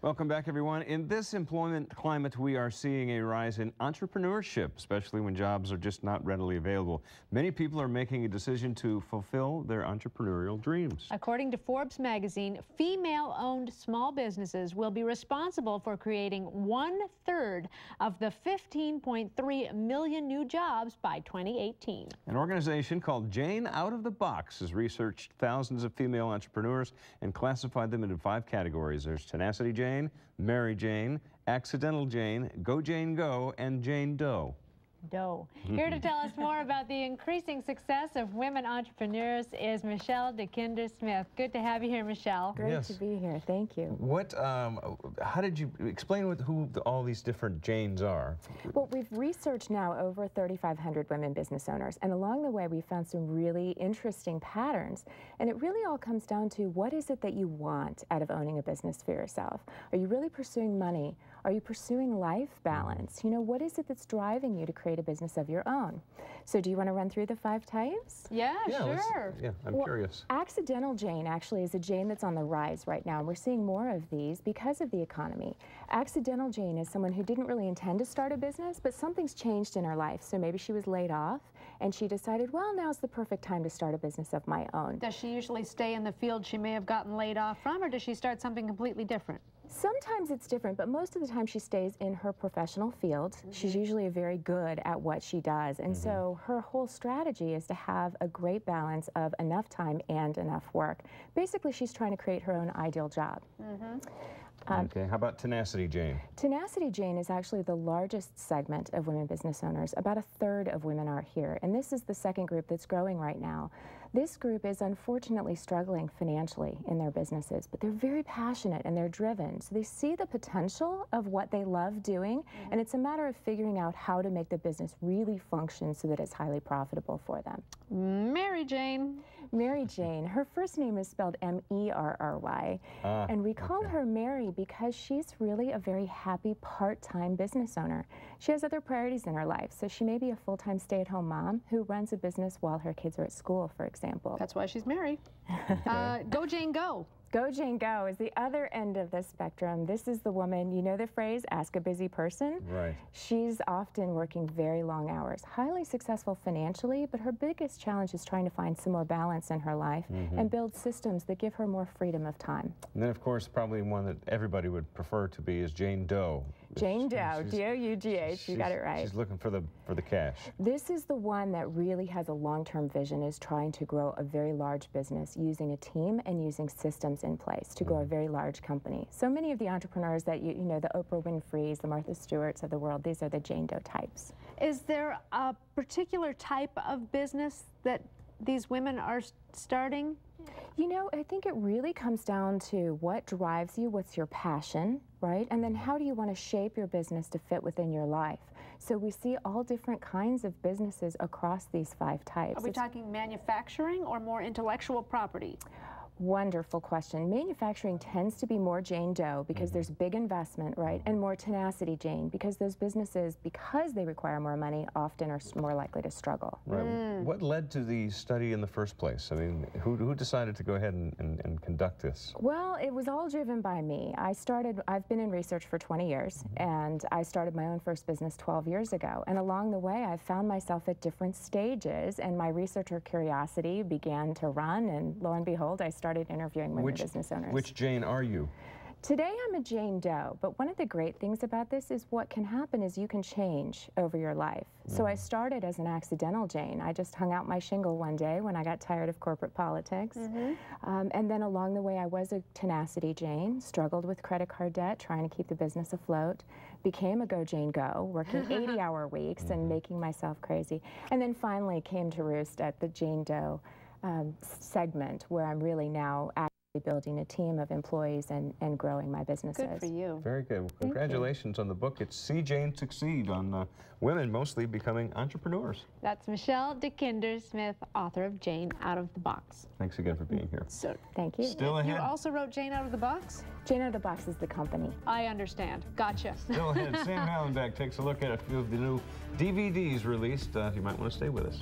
Welcome back, everyone. In this employment climate, we are seeing a rise in entrepreneurship, especially when jobs are just not readily available. Many people are making a decision to fulfill their entrepreneurial dreams. According to Forbes magazine, female-owned small businesses will be responsible for creating 1/3 of the 15.3 million new jobs by 2018. An organization called Jane Out of the Box has researched thousands of female entrepreneurs and classified them into 5 categories. There's Tenacity Jane, Mary Jane, Accidental Jane, Go Jane Go, and Jane Doe. Here to tell us more about the increasing success of women entrepreneurs is Michele DeKinder-Smith. Good to have you here, Michele. Great to be here. Thank you. How did you explain who all these different Janes are? Well, we've researched now over 3,500 women business owners, and along the way we found some really interesting patterns. And it really all comes down to, what is it that you want out of owning a business for yourself? Are you really pursuing money? Are you pursuing life balance? You know, what is it that's driving you to create a business of your own? So do you want to run through the 5 types? Yeah, sure. I'm curious. Accidental Jane actually is a Jane that's on the rise right now, and we're seeing more of these because of the economy. Accidental Jane is someone who didn't really intend to start a business, but something's changed in her life. So maybe she was laid off, and she decided, well, now's the perfect time to start a business of my own. Does she usually stay in the field she may have gotten laid off from, or does she start something completely different? Sometimes it's different, but most of the time she stays in her professional field. She's usually very good at what she does, and so her whole strategy is to have a great balance of enough time and enough work. Basically, she's trying to create her own ideal job. Okay, how about Tenacity Jane? Tenacity Jane is actually the largest segment of women business owners. About 1/3 of women are here, and this is the second group that's growing right now. This group is unfortunately struggling financially in their businesses, but they're very passionate and they're driven. So they see the potential of what they love doing, and it's a matter of figuring out how to make the business really function so that it's highly profitable for them. Mary Jane. Mary Jane. Her first name is spelled M-E-R-R-Y, and we call her Mary because she's really a very happy part-time business owner. She has other priorities in her life, so she may be a full-time stay-at-home mom who runs a business while her kids are at school, for example. That's why she's Mary. Go Jane Go. Go Jane Go is the other end of the spectrum. This is the woman, you know the phrase, ask a busy person? Right. She's often working very long hours, highly successful financially, but her biggest challenge is trying to find some more balance in her life and build systems that give her more freedom of time. And then, of course, probably one that everybody would prefer to be is Jane Doe. Jane Doe, D-O-U-G-H, you got it right. She's looking for the cash. This is the one that really has a long-term vision, is trying to grow a very large business using a team and using systems in place to grow a very large company. So many of the entrepreneurs that you know, the Oprah Winfreys, the Martha Stewarts of the world, these are the Jane Doe types. Is there a particular type of business that these women are starting? You know, I think it really comes down to what drives you, what's your passion, right? And then how do you want to shape your business to fit within your life? So we see all different kinds of businesses across these 5 types. Are we talking manufacturing or more intellectual property? Wonderful question. Manufacturing tends to be more Jane Doe because there's big investment, right? And more Tenacity Jane because those businesses, because they require more money, often are more likely to struggle. Right. What led to the study in the first place? I mean, who decided to go ahead and conduct this? Well, it was all driven by me. I've been in research for 20 years, and I started my own first business 12 years ago. And along the way, I found myself at different stages, and my researcher curiosity began to run, and lo and behold, I started interviewing women business owners. Which Jane are you? Today I'm a Jane Doe, but one of the great things about this is what can happen is you can change over your life. So I started as an accidental Jane. I just hung out my shingle one day when I got tired of corporate politics. And then along the way I was a Tenacity Jane, struggled with credit card debt, trying to keep the business afloat, became a Go Jane Go, working 80-hour weeks and making myself crazy, and then finally came to roost at the Jane Doe segment, where I'm really now actually building a team of employees and growing my businesses. Good for you. Very good. Well, congratulations on the book. It's See Jane Succeed, on women mostly becoming entrepreneurs. That's Michele DeKinder-Smith, author of Jane Out of the Box. Thanks again for being here. So, thank you. Still ahead. You also wrote Jane Out of the Box? Jane Out of the Box is the company. I understand. Gotcha. Still ahead. Sam Hallenbeck takes a look at a few of the new DVDs released. You might want to stay with us.